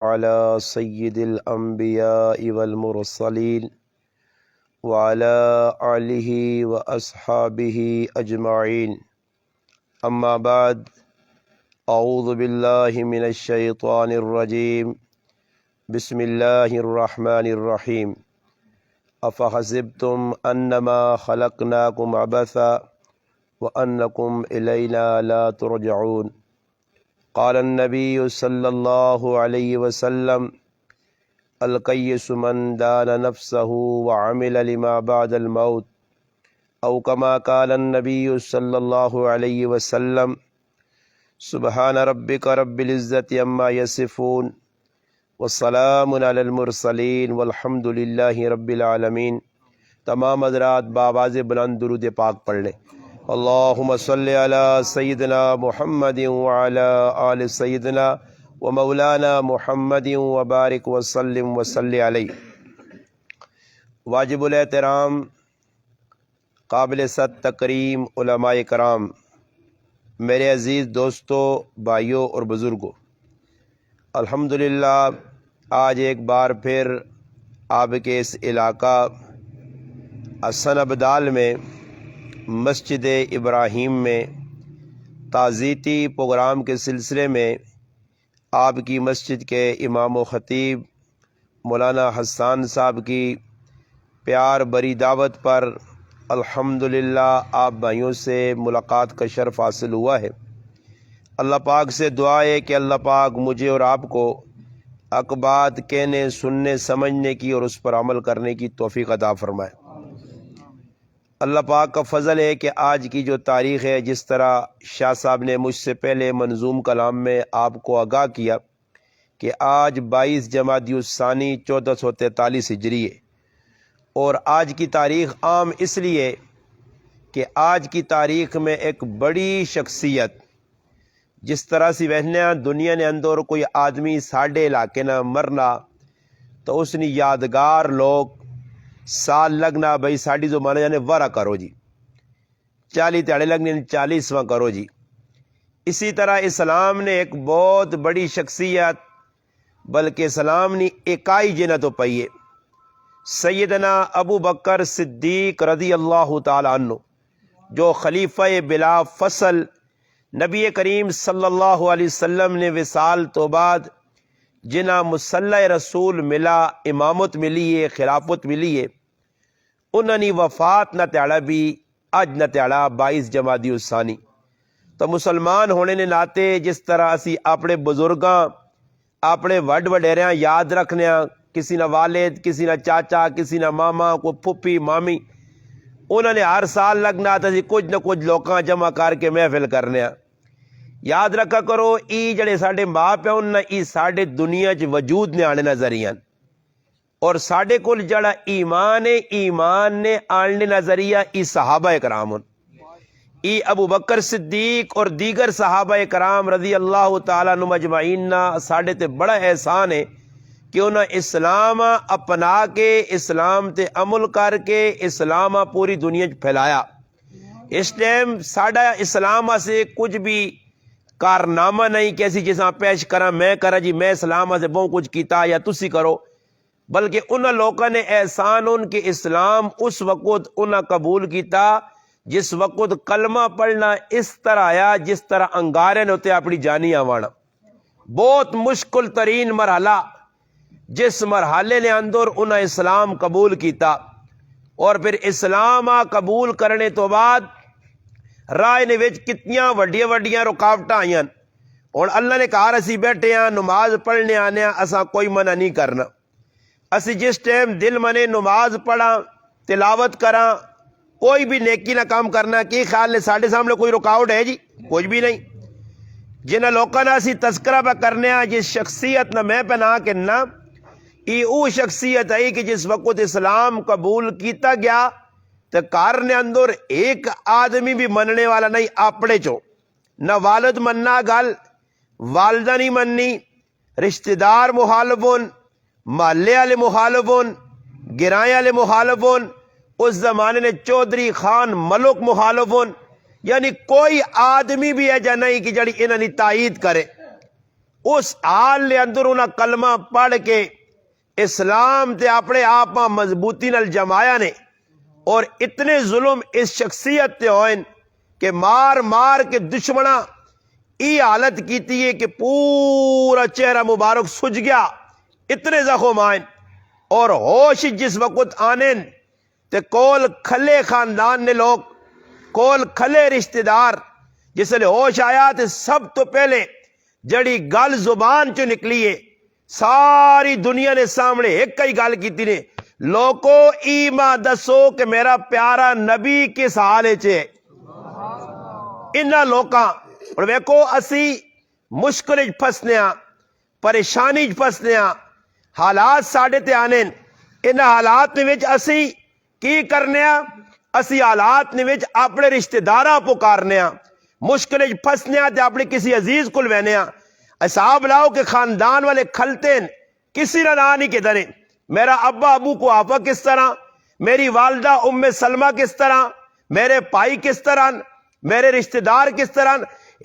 على سيد الأنبياء والمرسلين وعلى آله وأصحابه أجمعين. أما بعد، أعوذ بالله من الشيطان الرجيم. بسم الله الرحمن الرحيم. أفحسبتم أنما خلقناكم عبثا وأنكم إلينا لا ترجعون. قال النبي صلى الله عليه وسلم: القيس من دان نفسه وعمل لما بعد الموت، أو كما قال النبي صلى الله عليه وسلم: سبحان ربك رب العزة عما يصفون والسلام على المرسلين والحمد لله رب العالمین۔ تمام حضرات بآواز بلند درود پاک پڑھ لیں۔ اللہم صلی علی سیدنا محمد وعلی آل سیدنا و مولانا محمد وبارک وسلم وصلی علیہ۔ واجب الاحترام، قابل صد تکریم علماء کرام، میرے عزیز دوستوں، بھائیوں اور بزرگوں، الحمدللہ آج ایک بار پھر آپ کے اس علاقہ حسن ابدال میں مسجد ابراہیم میں تعزیتی پروگرام کے سلسلے میں آپ کی مسجد کے امام و خطیب مولانا حسان صاحب کی پیار بری دعوت پر الحمدللہ آپ بھائیوں سے ملاقات کا شرف حاصل ہوا ہے۔ اللہ پاک سے دعا ہے کہ اللہ پاک مجھے اور آپ کو حق بات کہنے، سننے، سمجھنے کی اور اس پر عمل کرنے کی توفیق عطا فرمائے۔ اللہ پاک کا فضل ہے کہ آج کی جو تاریخ ہے، جس طرح شاہ صاحب نے مجھ سے پہلے منظوم کلام میں آپ کو آگاہ کیا کہ آج 22 جمادی الثانی 1443 ہجری ہے، اور آج کی تاریخ عام اس لیے کہ آج کی تاریخ میں ایک بڑی شخصیت، جس طرح سی وہنیا دنیا نے اندر کوئی آدمی ساڑھے علاقے نہ مرنا تو اس نے یادگار لوگ سال لگنا بھائی ساڑھی جو مانا جانے ورہ کرو جی، 40 تیڑے لگنے 40واں کرو جی۔ اسی طرح اسلام نے ایک بہت بڑی شخصیت، بلکہ اسلام نے اکائی جنہ تو پائیے، سیدنا ابو بکر صدیق رضی اللہ تعالی عنہ، جو خلیفہ بلا فصل نبی کریم صلی اللہ علیہ وسلم نے وصال تو بعد جنہ مصلی رسول ملا، امامت ملی ہے، خلافت ملی ہے، انہوں نے وفات نہ تیڑا بھی اج نہ تیڑا 22 جمادی الثانی۔ تو مسلمان ہونے نے ناتے جس طرح اسی اپنے بزرگاں، اپنے وڈ وڈیریاں یاد رکھنے، کسی نہ والد، کسی نہ چاچا، کسی نہ ماما، کوئی پھپھی مامی، انہوں نے ہر سال لگنا تھا کچھ نہ کچھ لوکاں جمع کر کے محفل کرنے۔ یاد رکھا کرو ای جڑے ساڈے ماں پیو نہ ای ساڈے دنیا چ وجود نے آنے نظریہ، اور ساڈے کول جڑا ایمان ہے، ایمان نے آنے نظریہ ای صحابہ کرام، ای ابو بکر صدیق اور دیگر صحابہ کرام رضی اللہ تعالیٰ عنہم اجمعین، ساڈے تے بڑا احسان ہے کہ انہاں اسلام اپنا کے، اسلام تے عمل کر کے اسلام پوری دنیا چ پھیلایا۔ اس ٹائم ساڈا اسلام سے کچھ بھی کارنامہ نہیں کہ اسی جساں پیش کرا میں کرا جی میں اسلام سے بہت کچھ کیتا یا تسی کرو، بلکہ انہاں لوگوں نے احسان ان کے اسلام اس وقت انہاں قبول کیتا جس وقت کلمہ پڑھنا اس طرح آیا جس طرح انگارے نے ہوتے اپنی جانی آوانا۔ بہت مشکل ترین مرحلہ، جس مرحلے نے اندر انہاں اسلام قبول کیتا، اور پھر اسلام قبول کرنے تو بعد راہ نے وچ کتنیاں وڈیاں وڈیاں رکاوٹاں آئیاں، اور اللہ نے کہا اسی بیٹھے ہیں نماز پڑھنے آنے اساں کوئی منع نہیں کرنا، اسی جس ٹائم دل منے نماز پڑھا، تلاوت کرا، کوئی بھی نیکی نہ کام کرنا، کی خیال نے ساڑھے سامنے کوئی رکاوٹ ہے جی؟ کچھ بھی نہیں۔ جنہاں لوکاں نہ اسی تذکرہ پہ کرنے ہیں، جس شخصیت نہ میں پہ نہ کہنا، ای او شخصیت ہے کہ جس وقت اسلام قبول کیتا گیا تو کار نے اندر ایک آدمی بھی مننے والا نہیں، اپنے چو نہ والد مننا گل، والدہ نہیں مننی، رشتہ دار مخالفون، محلے والے مخالفون، گرائیں والے مخالفون، اس زمانے نے چودھری خان ملک مخالفون، یعنی کوئی آدمی بھی ہے جا نہیں کہ جڑی انہاں دی تائید کرے۔ اس حال دے اندر انہاں کلمہ پڑھ کے اسلام تے اپنے آپ مضبوطی نال جمایا نے، اور اتنے ظلم اس شخصیت تے ہوئے کہ مار مار کے دشمناں ای حالت کیتی ہے کہ پورا چہرہ مبارک سج گیا، اتنے زخم آئیں، اور ہوش جس وقت آنے تے کول کھلے خاندان نے لوگ، کول کھلے رشتہ دار، جس لئے ہوش آیا تے سب تو پہلے جڑی گل زبان چو نکلی ہے ساری دنیا نے سامنے ایک کئی گل کیتی نے، لوکو ایما دسو کہ میرا پیارا نبی کس حالے چھے، انہاں لوکاں اور ویکو اسی مشکل پھسنے ہاں، پریشانی پھسنے ہاں، حالات ساڑھے تے آنے، انہاں حالات نے وچ اسی کی کرنے ہاں، اسی حالات نے وچ اپنے رشتہ داراں پکارنے ہاں، مشکل پھسنے ہاں تے اپنے کسی عزیز کل وینے ہاں، حساب لاؤ کہ خاندان والے کھلتے ہیں، کسی نہ نہیں کہ دنے میرا ابا ابو کو آپا کس طرح، میری والدہ ام سلمہ کس طرح، میرے بھائی کس طرح، میرے رشتہ دار کس طرح،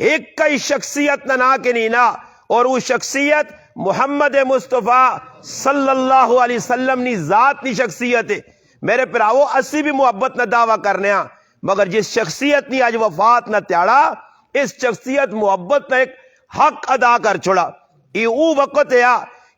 ایک کئی شخصیت نہ کے نینا، اور وہ شخصیت محمد مصطفیٰ صلی اللہ علیہ وسلم نی ذات نی شخصیت ہے۔ میرے پراؤ اسی بھی محبت نہ دعویٰ کرنے ہاں، مگر جس شخصیت نی آج وفات نہ تیاڑا، اس شخصیت محبت نہ ایک حق ادا کر چھوڑا۔ یہ وہ وقت ہے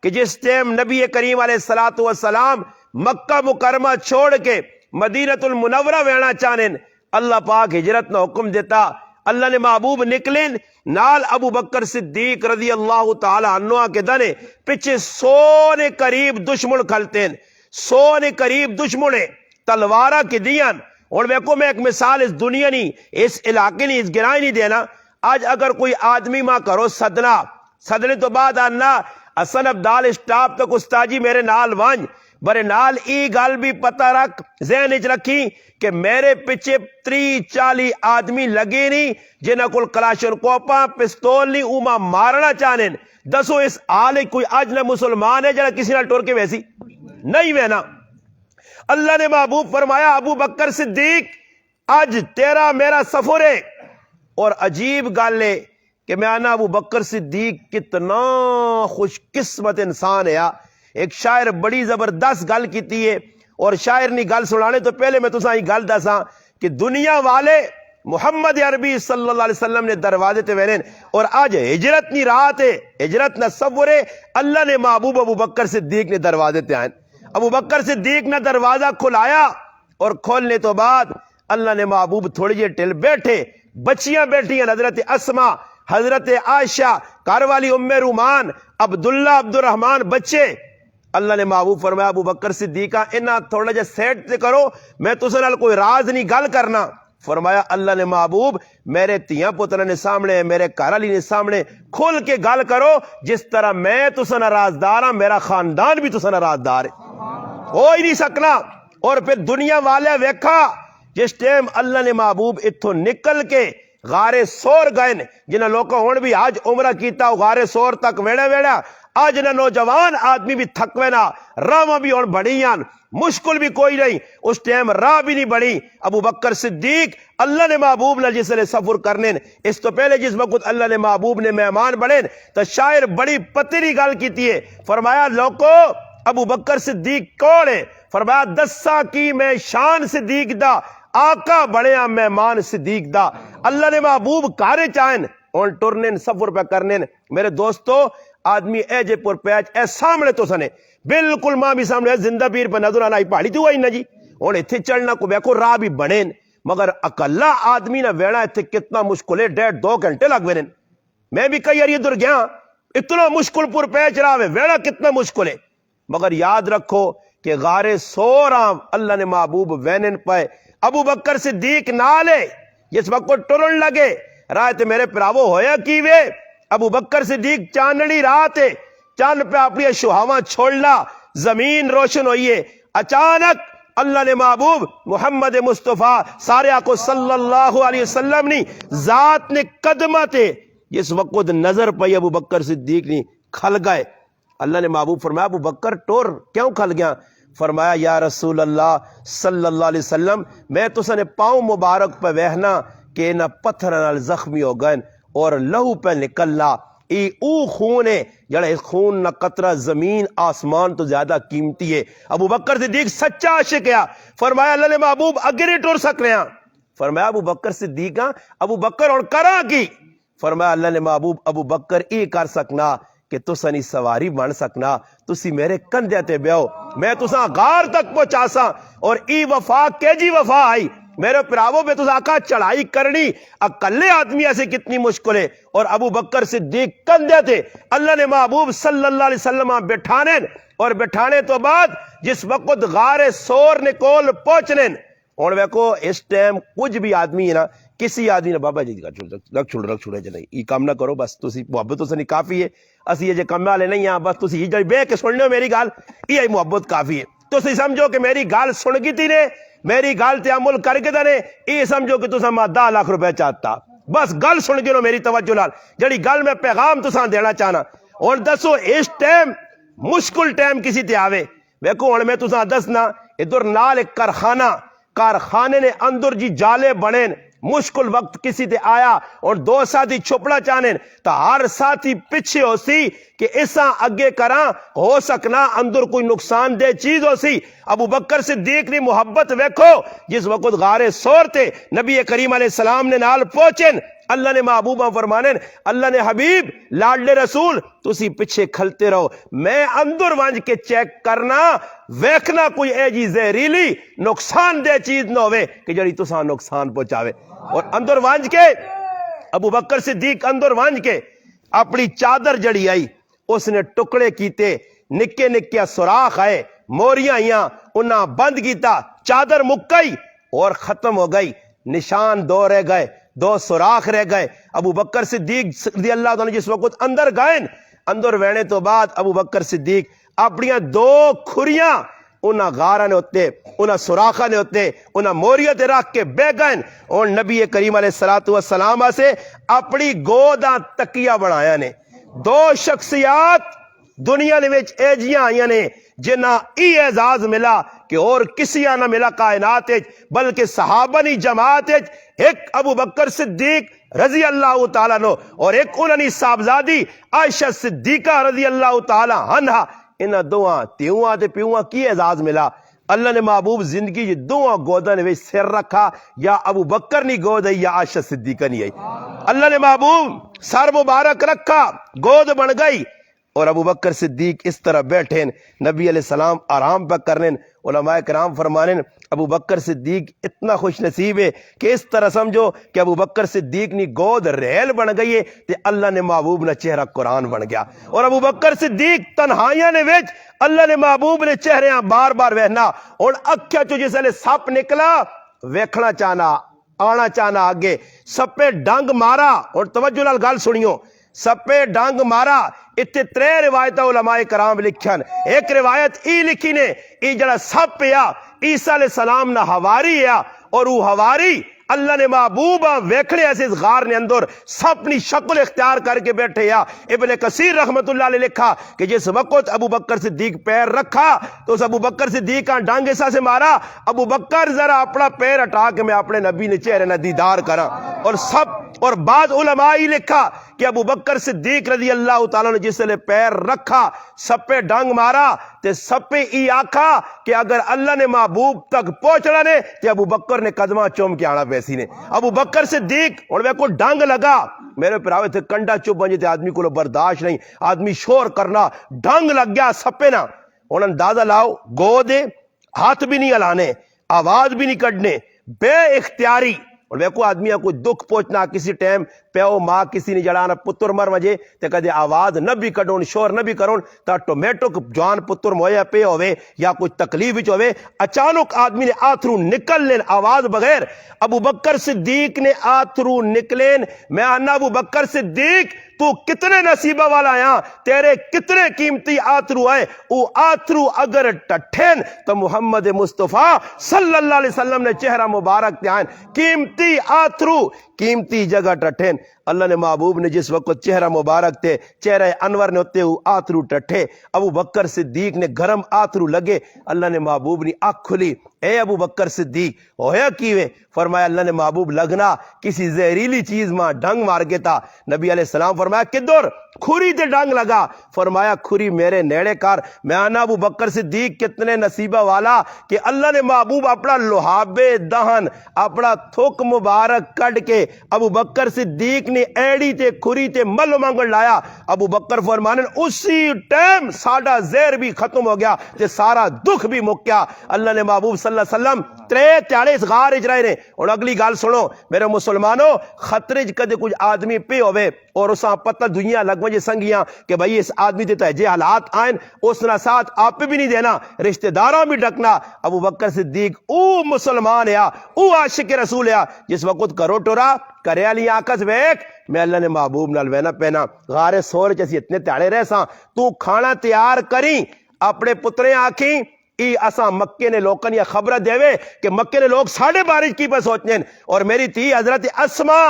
کہ جس ٹائم نبی کریم علیہ السلام مکہ مکرمہ چھوڑ کے مدینہ المنورہ وینا چاہنے، اللہ پاک ہجرت نہ حکم دیتا، اللہ نے محبوب نکلیں نال ابو بکر صدیق رضی اللہ تعالی عنہ کے دنے پچھے سونے قریب دشمن کھلتے ہیں، سونے قریب دشمنے تلوارہ کی دیان۔ اور ویکو میں ایک مثال اس دنیا نہیں، اس علاقے نہیں، اس گرائے نہیں دینا، آج اگر کوئی آدمی ماں کرو صدنے تو بعد آنا حسن عبدال اسٹاپ تک استاجی میرے نال وانج برے نال ای گل بھی پتہ رکھ ذہن اچ رکھی کہ میرے پیچھے 30-40 آدمی لگے نہیں جنہاں کل کلاشن کوپاں پستول نہیں اوما مارنا چاہنے، دسو اس آلے کوئی آج نہ مسلمان ہے جنہاں کسی نہ ٹور کے ویسی نہیں وینا۔ اللہ نے محبوب فرمایا ابو بکر صدیق آج تیرا میرا سفر ہے، اور عجیب گل ہے کہ میں آنا ابو بکر صدیق کتنا خوش قسمت انسان ہے۔ ایک شاعر بڑی زبردست گل کیتی ہے، اور شاعر نی گل سنانے تو پہلے میں تساں ہی گل دساں کہ دنیا والے محمد عربی صلی اللہ علیہ وسلم نے دروازے تے ویرین، اور آج ہجرت نی رات ہے، ہجرت نہ سفر ہے، اللہ نے محبوب ابو بکر صدیق نے دروازے تے آئیں، ابو بکر صدیق نے دروازہ کھلایا، اور کھولنے تو بعد اللہ نے محبوب تھوڑی جے ٹل بیٹھے، بچیاں بیٹھی ہیں، حضرت اسما، حضرت عائشہ، گھر والی ام رومان، عبداللہ عبد الرحمن بچے، اللہ نے محبوب فرمایا ابو بکر صدیقہ انہاں تھوڑا جا سیٹ تے کرو، میں تساں نال کوئی راز نہیں گل کرنا۔ فرمایا اللہ نے محبوب میرے تیاں پتروں نے سامنے، میرے گھر والی نے سامنے، کھل کے گل کرو، جس طرح میں تساں نال رازدار ہاں میرا خاندان بھی تساں نال رازدار ہے، ہو ہی نہیں سکنا۔ اور پھر دنیا والے ویکھا جس ٹائم اللہ نے محبوب اتھوں نکل کے غار سور گئے، جنہاں لوگوں ہون بھی آج عمرہ کیتا غار سور تک ویڑا ویڑا، آج نہ نوجوان آدمی بھی تھکوے نہ، راہ بھی ہون بڑیاں، مشکل بھی کوئی نہیں، اس ٹائم راہ بھی نہیں بڑی۔ ابو بکر صدیق اللہ نے محبوب نے جس نے سفر کرنے، اس تو پہلے جس وقت اللہ نے محبوب نے مہمان بڑھے تو شاعر بڑی پتری گل کیتی ہے، فرمایا لوکو ابو بکر صدیق کون ہے؟ فرمایا دسا کی میں شان صدیق دا، آقا بڑھیا مہمان صدیق دا۔ اللہ نے محبوب کارے چاہیں اور ٹرنے سفر پہ کرنے۔ میرے دوستو آدمی اے جے پر پیچ اے سامنے تو سنے بالکل ماں بھی سامنے زندہ پیر پہ نظر آنا ہی پہاڑی تو آئی نا جی، اور اتھے چڑھنا کو بیکو راہ بھی بڑھیں، مگر اکلا آدمی نہ ویڑا اتھے کتنا مشکل ہے، 1.5-2 گھنٹے لگ ویرن۔ میں بھی کئی اری ادھر گیا، اتنا مشکل پر پیچ رہا ہے، ویڑا کتنا مشکل ہے، مگر یاد رکھو کہ غار سورام اللہ نے محبوب وینن پائے، ابو بکر صدیق نالے جس وقت ٹرن لگے راہ تے میرے پراوو ہویا کیوے، ابو بکر صدیق چاندنی رات ہے، چاند پہ اپنی شہاواں چھوڑنا، زمین روشن ہوئیے، اچانک اللہ نے محبوب محمد مصطفیٰ سارے آکو صلی اللہ علیہ وسلم نے ذات نے قدمہ تے جس وقت نظر پئی ابو بکر صدیق نے کھل گئے۔ اللہ نے محبوب فرمایا ابو بکر ٹور کیوں کھل گیا؟ فرمایا یا رسول اللہ صلی اللہ علیہ وسلم میں تو سنے پاؤں مبارک پہ وہنا کہ نہ پتھر نال زخمی ہو گئے اور لہو پہ نکلنا، یہ او خون ہے جڑا اس خون نہ قطرہ زمین آسمان تو زیادہ قیمتی ہے. ابو بکر صدیق سچا عاشق ہے. فرمایا اللہ نے محبوب اگر نہیں ٹر سک رہے ہیں. فرمایا ابو بکر صدیق ابو بکر اور کرا کی. فرمایا اللہ نے محبوب ابو بکر یہ کر سکنا کہ تسا نہیں سواری بن سکنا, تسی میرے کندھے تے بیو, میں تسا غار تک پہنچا سا. اور ای وفا کے جی وفا آئی میرے پراووں پہ تسا آقا چڑھائی کرنی اکلے آدمی ایسے کتنی مشکل ہے. اور ابو بکر صدیق کندھے تے اللہ نے محبوب صلی اللہ علیہ وسلم بٹھانے, اور بٹھانے تو بعد جس وقت غار سور نے کول پہنچنے. اور ویکو اس ٹائم کچھ بھی آدمی ہے نا, کسی آدمی نے بابا جی رکھ چھوڑے جی نہیں یہ کام نہ کرو, بس تسی محبت تو سنی کافی ہے, اسی یہ جے کم والے نہیں ہیں, بس تسی یہ بے کے سن لو میری گال, یہ محبت کافی ہے. تسی سمجھو کہ میری گال سن گی تھی نے, میری گال تے عمل کر کے نے, یہ سمجھو کہ تسا میں 10 لاکھ روپے چاہتا. بس گل سن گے میری توجہ نال, جڑی گل میں پیغام تسا دینا چاہنا. اور دسو اس ٹائم مشکل ٹائم کسی تے آوے, ویکو ہن میں تسا دسنا ادھر نال ایک کارخانے نے اندر جی جالے بنے, مشکل وقت کسی تے آیا اور 2 ساتھی چھپڑا چاہنے تا ہر ساتھی پیچھے ہو سی کہ ایسا اگے کراں ہو سکنا اندر کوئی نقصان دہ چیز ہو سی. ابو بکر صدیق نے محبت ویکھو, جس وقت غار سور تے نبی کریم علیہ السلام نے نال پہنچن, اللہ نے محبوبہ فرمانے اللہ نے حبیب لاڈلے رسول تسی پیچھے کھلتے رہو, میں اندر وانج کے چیک کرنا ویکھنا کوئی اے جی زہریلی نقصان دہ چیز نہ ہوئے کہ جڑی تساں نقصان پہنچاوے. اور اندر وانج کے ابو بکر صدیق اندر وانج کے اپنی چادر جڑی آئی اس نے ٹکڑے کیتے, نکے نکے سوراخ آئے, موریاں آئیاں انہاں بند کیتا, چادر مکئی اور ختم ہو گئی, نشان 2 رہ گئے, 2 سوراخ رہ گئے. ابو بکر صدیق رضی اللہ عنہ جس وقت اندر گئے, اندر وینے تو بعد ابو بکر صدیق اپنی 2 کھریاں انہاں غارہ نے ہوتے, انہاں سوراخہ نے ہوتے, انہاں موریت رکھ کے بے گئن, اور نبی کریم علیہ السلام سے اپنی گوداں تکیہ بنایا نے. 2 شخصیات دنیا نے وچ ایجیاں آئیاں نے جنہ ای اعزاز ملا کہ اور کسی نہ ملا کائنات بلکہ صحابہ نی جماعت, ایک ابو بکر صدیق رضی اللہ تعالیٰ عنہ اور ایک انہی صاحبزادی عائشہ صدیقہ رضی اللہ تعالیٰ عنہ. انہاں دوہاں تیواں تے پیواں کی اعزاز ملا. اللہ نے محبوب زندگی جی دوہاں گودہ نے سر رکھا, یا ابو بکر نی گود آئی یا عائشہ صدیقہ نہیں آئی. اللہ نے محبوب سر مبارک رکھا, گود بن گئی, اور ابو بکر صدیق اس طرح بیٹھے, نبی علیہ السلام آرام پہ کرنے. علماء کرام فرمانے ابو بکر صدیق اتنا خوش نصیب ہے کہ اس طرح سمجھو کہ ابو بکر صدیق نی گود ریل بن گئی ہے تے اللہ نے محبوب نہ چہرہ قرآن بن گیا. اور ابو بکر صدیق تنہائیاں نے وچ اللہ نے محبوب نے چہرے بار بار وہنا, اور اکھیا چو جس لے سپ نکلا ویکھنا چاہنا آنا چاہنا آگے, سپے ڈنگ مارا. اور توجہ نال گل سنیو, سپے ڈنگ مارا. اتنے 3 روایت علماء کرام لکھن. ایک روایت ای لکھی نے ای جڑا سپ پیا عیسیٰ علیہ السلام نہ ہواری ہے, اور وہ ہواری اللہ نے محبوب ویکھنے ایسے اس غار نے اندر سپ نی شکل اختیار کر کے بیٹھے. یا ابن کثیر رحمت اللہ علیہ لکھا کہ جس وقت ابو بکر صدیق پیر رکھا تو اس ابو بکر صدیق کا ڈانگ ایسا سے مارا, ابو بکر ذرا اپنا پیر ہٹا کے میں اپنے نبی نے چہرے نہ دیدار کرا. اور سب اور بعض علماء ہی لکھا کہ ابو بکر صدیق رضی اللہ تعالیٰ نے جس نے پیر رکھا سپے ڈنگ مارا تے سپے ای آکھا کہ اگر اللہ نے محبوب تک پہنچنا نے تے ابو بکر نے قدمہ چوم کے آنا پیسی نے. ابو بکر صدیق اور وہ کو ڈنگ لگا, میرے پراوے تھے کنڈا چپ بن جاتے, آدمی کو برداشت نہیں, آدمی شور کرنا, ڈنگ لگ گیا سپے نہ. اور اندازہ لاؤ گود ہاتھ بھی نہیں ہلانے, آواز بھی نہیں کڈنے, بے اختیاری. اور وہ کو آدمی کو دکھ پہنچنا کسی ٹائم پیو ماں کسی نے جڑانا پتر مر وجے تے کدے آواز نہ بھی کڈون شور نہ بھی کرون تا ٹومیٹو جوان پتر مویا پے ہوئے یا کوئی تکلیف وچ ہوئے, اچانک آدمی نے آتھرو نکل لین آواز بغیر. ابو بکر صدیق نے آتھرو نکلین. میں آنا ابو بکر صدیق تو کتنے نصیبہ والا آیا, تیرے کتنے قیمتی آتھرو آئے, او آتھرو اگر ٹٹھین تو محمد مصطفیٰ صلی اللہ علیہ وسلم نے چہرہ مبارک تے آئین. قیمتی آتھرو قیمتی جگہ ٹٹھین. اللہ نے محبوب نے جس وقت چہرہ مبارک تے چہرہ انور نے ہوتے ہوئے آتھرو ٹٹھے, ابو بکر صدیق نے گرم آتھرو لگے. اللہ نے محبوب نے آنکھ کھلی, اے ابو بکر صدیق ہویا کیویں؟ فرمایا اللہ نے محبوب لگنا کسی زہریلی چیز ماں ڈھنگ مار کے تھا. نبی علیہ السلام فرمایا کدھر؟ کھری تے ڈنگ لگا، فرمایا کھری میرے نیڑے کر۔ میں آنا ابو بکر صدیق کتنے نصیبہ والا کہ اللہ نے محبوب اپنا لحابے دہن اپنا تھوک مبارک کڈ کے ابو بکر صدیق نے ایڑی تے کھری تے مل منگل لایا۔ ابو بکر فرمانے اسی ٹائم ساڈا زہر بھی ختم ہو گیا تے سارا دکھ بھی مک گیا۔ اللہ نے محبوب صلی اللہ علیہ وسلم 43 غار اچ رہے نے۔ اور اگلی گل سنو میرے مسلمانوں، خطرے چ کدے کچھ آدمی پہ ہوئے اور اساں پتہ دنیا لگ وجے سنگیاں کہ بھئی اس آدمی تے تہجے حالات آئین، اس نہ ساتھ آپ بھی نہیں دینا، رشتہ داراں بھی ڈکنا۔ ابو بکر صدیق او مسلمان ہے، او عاشق رسول ہے جس وقت کرو ٹورا کرے علی آکس ویک میں اللہ نے محبوب نال وینا پینا غار سور چ اسی اتنے تیاڑے رہ ساں، تو کھانا تیار کریں اپنے پترے آکھیں ای اساں مکے نے لوکاں یا خبر دیوے کہ مکے نے لوگ ساڑھے بارش کی پہ سوچنے۔ اور میری تھی حضرت اسما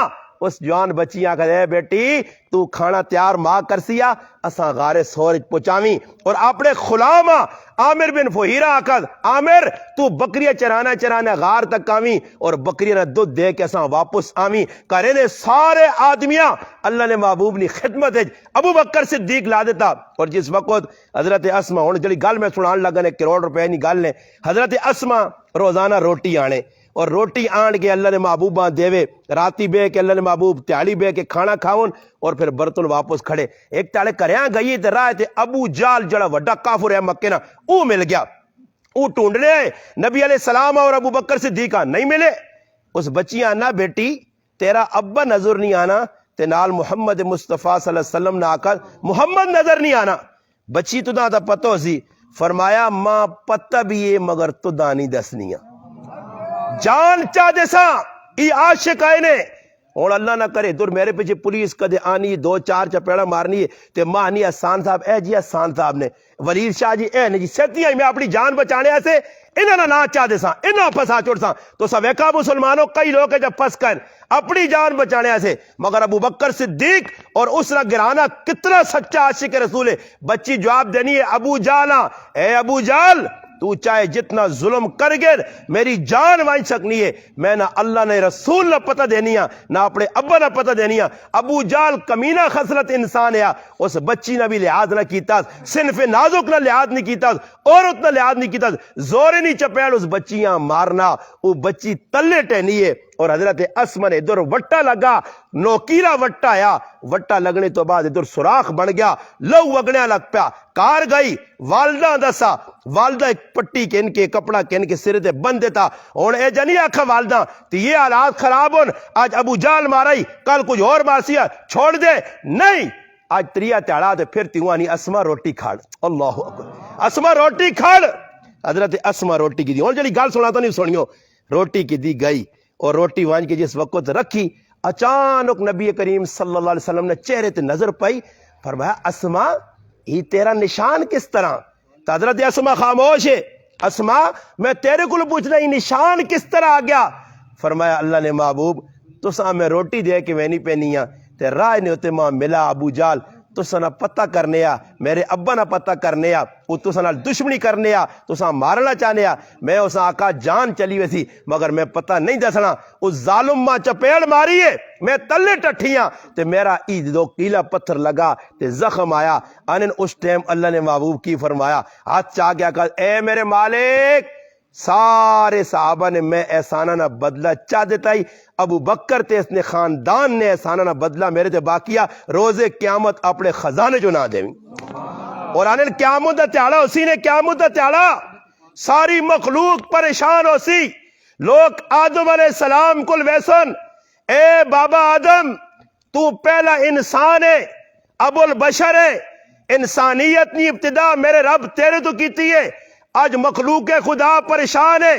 اس جوان بچیاں کہ اے بیٹی تو کھانا تیار ماں کرسیا اساں غار سورج پہنچاویں۔ اور اپنے غلام عامر بن فہیرہ آکد عامر تو بکریاں چرانا غار تک آویں اور بکریاں دودھ دے کے اساں واپس آویں۔ کرے نے سارے آدمیاں اللہ نے محبوب نے خدمت ابو بکر صدیق لا دیتا۔ اور جس وقت حضرت اسما ہن جڑی گل میں سنان لگا نے کروڑ روپے نہیں گل نے، حضرت اسما روزانہ روٹی آنے اور روٹی آن کے اللہ نے محبوباں دیوے، راتی بے کے اللہ نے محبوب تیاڑی بے کے کھانا کھاون اور پھر برتن واپس کھڑے۔ ایک تاڑے کریاں گئی تے راہ تے ابو جال جڑا وڈا کافر ہے مکے نا او مل گیا۔ او ٹونڈنے آئے نبی علیہ السلام اور ابو بکر صدیقہ نہیں ملے۔ اس بچیاں آنا بیٹی تیرا ابا نظر نہیں آنا تے نال محمد مصطفیٰ صلی اللہ علیہ وسلم نے آکا محمد نظر نہیں آنا۔ بچی تو دا پتہ ہو سی، فرمایا ماں پتہ بھی ہے مگر تو دانی دسنیاں جان چاہ دے ساں ای عاشق آئے نے۔ اور اللہ نہ کرے دور میرے پیچھے پولیس کدے آنی 2-4 چپیڑا مارنی ہے تے ماں نہیں احسان صاحب اے جی احسان صاحب نے ولید شاہ جی اے نے جی سیتیاں میں اپنی جان بچانے ایسے انہاں نہ چاہ دے ساں انہاں پھسا چھوڑ ساں۔ تو سویکا مسلمانوں کئی لوگ جب پھس کر اپنی جان بچانے ایسے، مگر ابو بکر صدیق اور اس نہ گرانا کتنا سچا عاشق رسول ہے۔ بچی جواب دینی ہے ابو جالا اے ابو جال تو چاہے جتنا ظلم کر گر میری جان وائن سکنی ہے، میں نہ اللہ نے رسول نہ پتہ دینی ہے نہ اپنے ابا نہ پتہ دینی ہے۔ ابو جال کمینہ خصلت انسان ہے، اس بچی نہ بھی لحاظ نہ کیتا، صنف نازک نہ لحاظ نہیں کیتا، عورت نہ لحاظ نہیں کیتا، زورے نہیں چپیڑ اس بچیاں مارنا۔ وہ بچی تلے ٹہنی ہے اور حضرت اسما نے ادھر وٹا لگا، نوکیلا وٹا آیا، وٹا لگنے تو بعد ادھر سوراخ بن گیا، لو وگنے لگ پیا۔ کار گئی والدہ دسا، والدہ ایک پٹی کے ان کے کپڑا کے ان کے سرے تے بند دیتا۔ اور اے جنی آکھا والدہ تو یہ حالات خراب ہون، آج ابو جال مارائی کل کچھ اور مارسیا چھوڑ دے نہیں۔ آج تریا تیڑا تے پھر تیوانی اسما روٹی کھاڑ، اللہ اکبر، اسما روٹی کھاڑ۔ حضرت اسما روٹی کی دی، اور جنی گال سنا تو نہیں سنیو، روٹی کی دی گئی اور روٹی وانج کے جس وقت رکھی اچانک نبی کریم صلی اللہ علیہ وسلم نے چہرے تے نظر پائی، فرمایا اسما یہ تیرا نشان کس طرح؟ تو حضرت اسما خاموش ہے۔ اسما میں تیرے کو پوچھنا یہ نشان کس طرح آ گیا؟ فرمایا اللہ نے محبوب تو سا میں روٹی دے کے میں نہیں پہنی ہاں تے راہ نے ہوتے ماں ملا ابو جال تو سنا پتہ کرنے آ میرے ابا نہ پتہ کرنے آ وہ تو سنا دشمنی کرنے آ تو سا مارنا چاہنے آ میں اس آقا جان چلی ویسی مگر میں پتہ نہیں دسنا اس ظالم ماں چپیڑ ماری ہے میں تلے ٹٹھیاں تے میرا عید دو کیلا پتھر لگا تے زخم آیا۔ انن اس ٹائم اللہ نے محبوب کی فرمایا ہاتھ چاہ گیا کہ اے میرے مالک سارے صحابہ نے میں احسانہ نہ بدلہ چاہ دیتا ہی، ابو بکر تے اس نے خاندان نے احسانہ نہ بدلہ میرے تے باقیہ روز قیامت اپنے خزانے جو نہ دیں۔ اور آنے قیامت دا تیاڑا اسی نے قیامت دا تیاڑا ساری مخلوق پریشان ہو سی، لوگ آدم علیہ السلام کل ویسن اے بابا آدم تو پہلا انسان ہے، ابو البشر ہے، انسانیت نی ابتدا میرے رب تیرے تو کیتی ہے، آج مخلوق خدا پریشان ہے،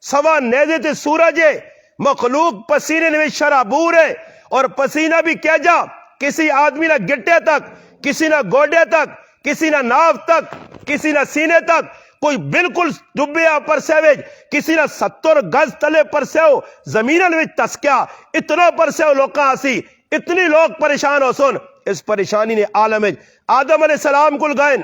سوا نیزے تے سورج ہے، مخلوق پسینے میں شرابور ہے، اور پسینہ بھی کیا جا کسی آدمی نہ گٹے تک، کسی نہ گوڈے تک، کسی نہ ناف تک، کسی نہ سینے تک، کوئی بالکل ڈبیا پر سیویج، کسی نہ 70 گز تلے پر سیو زمینن میں تسکیا، اتنا پر سیو لوکاں آسی، اتنی لوگ پریشان ہو سن۔ اس پریشانی نے عالم آدم علیہ السلام کل گئن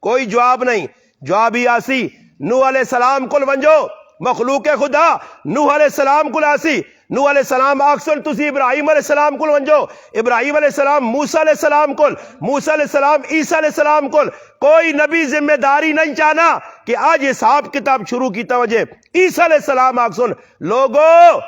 کوئی جواب نہیں، جواب ہی آسی نوح علیہ السلام کل ونجو مخلوق خدا، نوح علیہ السلام کل آسی نوح علیہ السلام آکسن تسی ابراہیم علیہ السلام کل ونجو، ابراہیم علیہ السلام موسیٰ علیہ السلام کل، موسیٰ علیہ السلام عیسیٰ علیہ السلام کل. کوئی نبی ذمہ داری نہیں چاہنا کہ آج حساب کتاب شروع کی توجہ. عیسیٰ علیہ السلام آکسن لوگو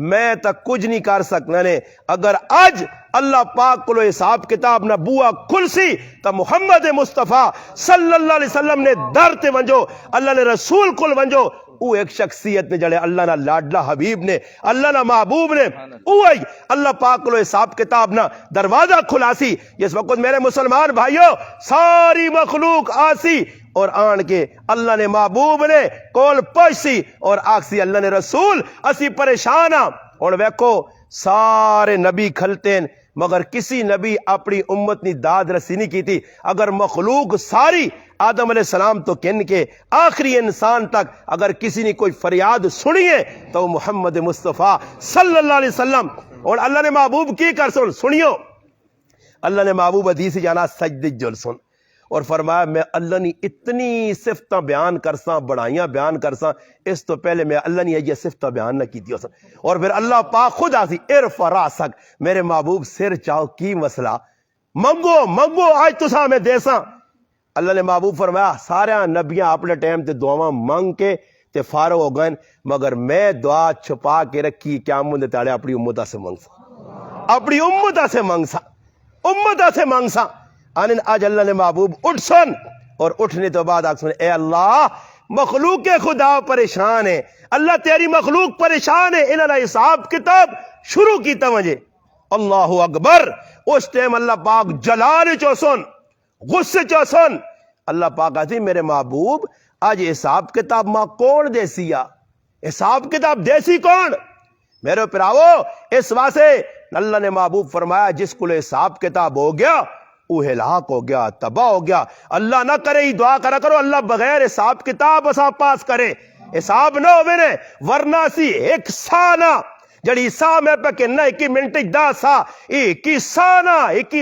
میں تک کچھ نہیں کر سکنا نے، اگر آج اللہ پاک کو حساب کتاب نہ بوا کھلسی تو محمد مصطفیٰ صلی اللہ علیہ وسلم نے در تے ونجو، اللہ نے رسول کل ونجو. وہ ایک شخصیت نے جڑے اللہ نہ لاڈلا حبیب نے، اللہ نہ محبوب نے، اوہی اللہ پاک کو حساب کتاب نہ دروازہ کھلاسی. جس وقت میرے مسلمان بھائیو ساری مخلوق آسی اور آن کے اللہ نے محبوب نے کول پوچھسی اور آکسی اللہ نے رسول اسی پریشان ہاں. اور ویکھو سارے نبی کھلتے ہیں مگر کسی نبی اپنی امت نی داد رسی نہیں کی تھی. اگر مخلوق ساری آدم علیہ السلام تو کن کے آخری انسان تک اگر کسی نے کوئی فریاد سنیے تو محمد مصطفیٰ صلی اللہ علیہ وسلم. اور اللہ نے محبوب کی کر سنیو، اللہ نے محبوب حدیث جانا سجدے جل سن اور فرمایا میں اللہ نے اتنی صفتہ بیان کرساں، بڑائیاں بیان کرساں، اس تو پہلے میں اللہ نے یہ صفتہ بیان نہ کی تھی. اور پھر اللہ پاک خود آسی ارفع راسک، میرے محبوب سر چاہو کی مسئلہ منگو منگو آج تساں میں دیساں. اللہ نے محبوب فرمایا سارے نبیاں اپنے ٹائم تے دعاواں منگ کے تے فارغ ہو گئے مگر میں دعا چھپا کے رکھی قیامت دے تاڑے اپنی امتہ سے منگسا، اپنی امتہ سے منگسا، امتہ سے منگسا. آنن آج اللہ نے محبوب اٹھ سن اور اٹھنے تو بعد آگ سن اے اللہ مخلوق خدا پریشان ہے، اللہ تیری مخلوق پریشان ہے، انہوں نے حساب کتاب شروع کی توجہ. اللہ اکبر. اس ٹائم اللہ پاک جلال چو سن، غصے چو سن. اللہ پاک آتی میرے محبوب آج حساب کتاب ماں کون دیسی یا حساب کتاب دیسی کون؟ میرے پراؤ اس واسے اللہ نے محبوب فرمایا جس کو حساب کتاب ہو گیا وہ ہلاک ہو گیا، تباہ ہو گیا. اللہ نہ کرے ہی دعا کرا کرو اللہ بغیر حساب کتاب اسا پاس کرے، حساب نہ ہوئے نے ورنہ سی ایک سانہ جڑی سا میں پہ کہ نہ 21 منٹ دا سا 21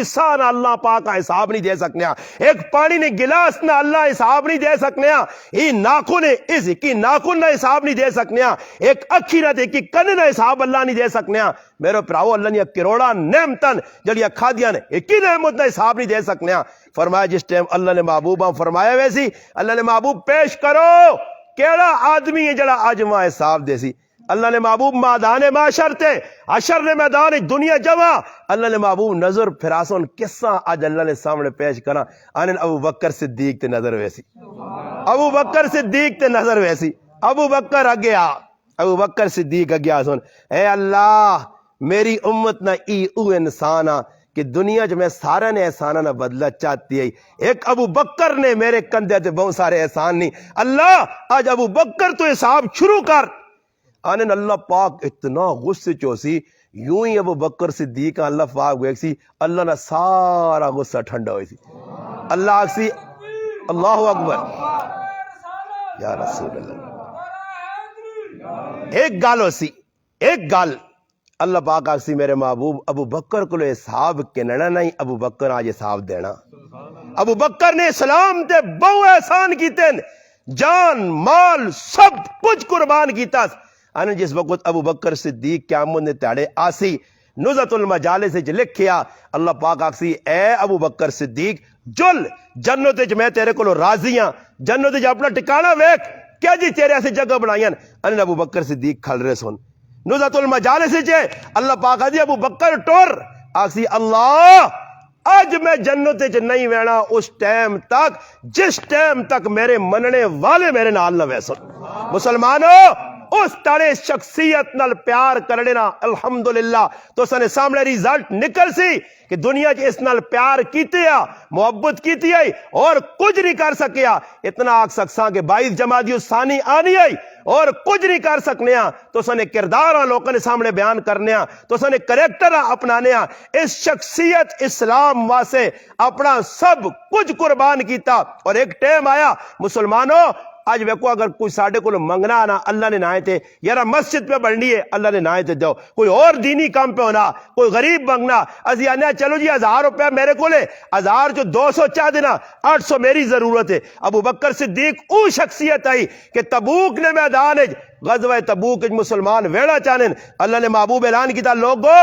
سانہ اللہ پاک کا حساب نہیں دے سکنے. ایک پانی نے گلاس نہ اللہ حساب نہیں دے سکنے. یہ ناخن اس کی ناخن نہ حساب نہیں دے سکنے. ایک اکھی نہ دے کی کن نہ حساب اللہ نہیں دے سکنے. میرے پراؤ اللہ نے کروڑا نعمتن جڑی کھا دیا نے ایک ہی نعمت نہ حساب نہیں دے سکنے. فرمایا جس ٹائم اللہ نے محبوبہ فرمایا ویسی اللہ نے محبوب پیش کرو کیڑا آدمی ہے جڑا آج ماں حساب دے سی. اللہ نے محبوب میدان معاشر تے عشر نے میدان دنیا جمع. اللہ نے محبوب نظر پھراسون قصہ آج اللہ نے سامنے پیش کرا. آنن ابو بکر صدیق تے نظر ویسی، ابو بکر صدیق تے نظر ویسی. ابو بکر اگیا، ابو بکر صدیق اگیا سن اے اللہ میری امت نہ ای او انسانا کہ دنیا جو میں سارا نے احسانہ نہ بدلہ چاہتی ہے. ایک ابو بکر نے میرے کندھے تے بہت سارے احسان نہیں. اللہ آج ابو بکر تو حساب شروع کر. آنن اللہ پاک اتنا غصے چوسی یوں ہی ابو بکر صدیق اللہ پاک ویکسی اللہ نہ سارا غصہ ٹھنڈا ہوئی سی. اللہ آکسی اللہ اکبر یا رسول اللہ. ایک گال ہو سی، ایک گال اللہ پاک آکسی میرے محبوب ابو بکر کو حساب کننا نہیں، ابو بکر آج حساب دینا. ابو بکر نے اسلام تے بہو احسان کیتے، جان مال سب کچھ قربان کیتا. آنے جس وقت ابو بکر صدیق قیامت نے تاڑے آسی نزت المجالس سے لکھیا اللہ پاک آکسی اے ابو بکر صدیق جل جنت وچ میں تیرے کو راضی ہاں، جنت وچ اپنا ٹکانا ویکھ کیا جی تیرے ایسی جگہ بنائیاں. آنے ابو بکر صدیق کھل رہے سن نزت المجالس سے اللہ پاک آدھی ابو بکر ٹور آکسی اللہ آج میں جنت وچ نہیں وینا اس ٹائم تک جس ٹائم تک میرے مننے والے میرے نال نہ ویسن. مسلمانوں اس تڑے شخصیت نال پیار کرنے نا الحمدللہ تو سنے سامنے ریزلٹ نکل سی کہ دنیا جی اس نال پیار کیتے یا محبت کیتی ہے اور کچھ نہیں کر سکیا. اتنا آگ سکساں کہ 22 جمادی ثانی آنی ہے اور کچھ نہیں کر سکنے تو سنے کردار لوگوں نے سامنے بیان کرنے تو سنے کریکٹر اپنانے. اس شخصیت اسلام واسے اپنا سب کچھ قربان کیتا اور ایک ٹائم آیا مسلمانوں اج ویکو اگر کوئی ساڈے کول منگنا نا اللہ نے نہ تے یار مسجد پہ بڑھنی ہے اللہ نے نہ تے دو، کوئی اور دینی کام پہ ہونا، کوئی غریب منگنا اسی آنے چلو جی 1000 روپے میرے کو 1000 جو 200 چاہ دینا 800 میری ضرورت ہے۔ ابو بکر صدیق او شخصیت آئی کہ تبوک نے میدان غزوہ تبوک مسلمان ویڑا چانن اللہ نے محبوب اعلان کیتا لوگو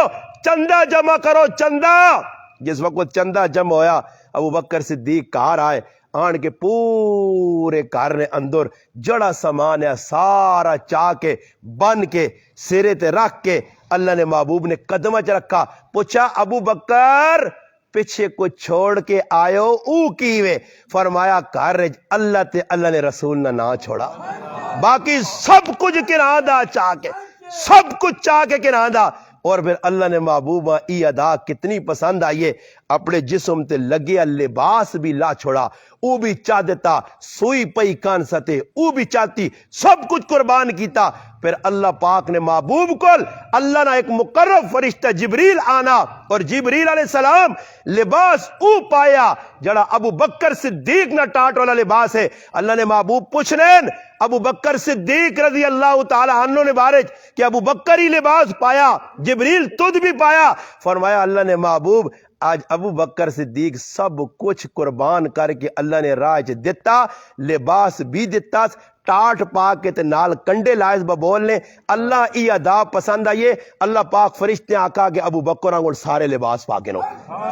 چندہ جمع کرو چندہ۔ جس وقت چندہ جمع ہویا ابو بکر صدیق کار آئے، آن کے پورے کار نے اندر جڑا سامان ہے سارا چاہ کے بن کے سرے تے رکھ کے اللہ نے محبوب نے قدمہ چ رکھا، پوچھا ابو بکر پیچھے کو چھوڑ کے آئے ہو او کیوے؟ فرمایا کار اللہ تے اللہ نے رسول نہ چھوڑا، باقی سب کچھ کناں دا چاہ کے، سب کچھ چاہ کے کناں دا۔ اور پھر اللہ نے محبوبہ ای ادا کتنی پسند آئیے، اپنے جسم تے لگیا لباس بھی لا چھوڑا، او بھی چاہ دیتا، سوئی پئی کان ستے او بھی چاہتی، سب کچھ قربان کیتا۔ پھر اللہ پاک نے محبوب کل اللہ نے ایک مقرب فرشتہ جبریل آنا، اور جبریل علیہ السلام لباس او پایا جڑا ابو بکر صدیق نہ ٹاٹ والا لباس ہے۔ اللہ نے محبوب پوچھنین ابو بکر صدیق رضی اللہ تعالی عنہ نے بارج کہ ابو بکر ہی لباس پایا، جبریل تجھ بھی پایا؟ فرمایا اللہ نے محبوب آج ابو بکر صدیق سب کچھ قربان کر کے اللہ نے راج دیتا، لباس بھی دیتا، ٹاٹ پا کے تے نال کنڈے لائز بولنے اللہ ای ادا پسند آئیے۔ اللہ پاک فرشتے آقا کے ابو بکر آنگل سارے لباس پاکے نو،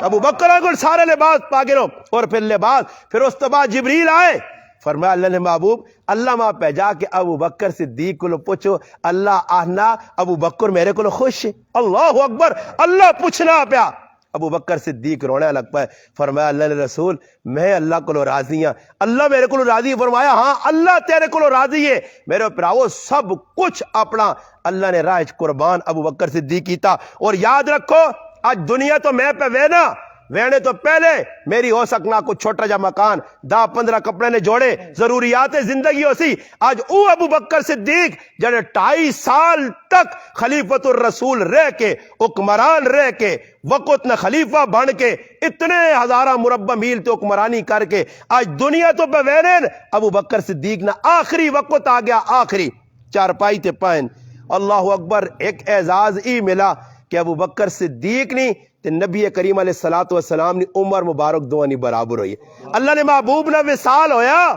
ابو بکر آنگل سارے لباس پاکے نو، اور پھر لباس پھر اس کے بعد جبریل آئے۔ فرمایا اللہ نے محبوب اللہ ماں پہ جا کے ابو بکر صدیق کو پوچھو اللہ آہنا ابو بکر میرے کو خوش ہے۔ اللہ اکبر، اللہ پوچھنا پیا، ابو بکر صدیق رونے لگ پائے۔ فرمایا اللہ نے رسول میں اللہ کو راضی ہاں، اللہ میرے کو راضی ہے۔ فرمایا ہاں اللہ تیرے کو راضی ہے میرے پراؤ، سب کچھ اپنا اللہ نے راج قربان ابو بکر صدیق کیتا۔ اور یاد رکھو آج دنیا تو میں پہ وینا وینے تو پہلے میری ہو سکنا کچھ چھوٹا جا مکان 10-15 کپڑے نے جوڑے ضروریات زندگی ہو سی۔ آج او ابو بکر صدیق جڑے 2.5 سال تک خلیفۃ الرسول رہ کے حکمران رہ کے وقت نہ خلیفہ بن کے اتنے ہزارہ مربع میل تے حکمرانی کر کے آج دنیا تو بوینن ابو بکر صدیق نہ آخری وقت آ گیا، آخری چارپائی تے پائن۔ اللہ اکبر، ایک اعزاز ای ملا کہ ابو بکر صدیق نہیں تے نبی کریم علیہ الصلوۃ والسلام نے عمر مبارک دوانی برابر ہوئی۔ اللہ نے محبوب نہ وصال ہویا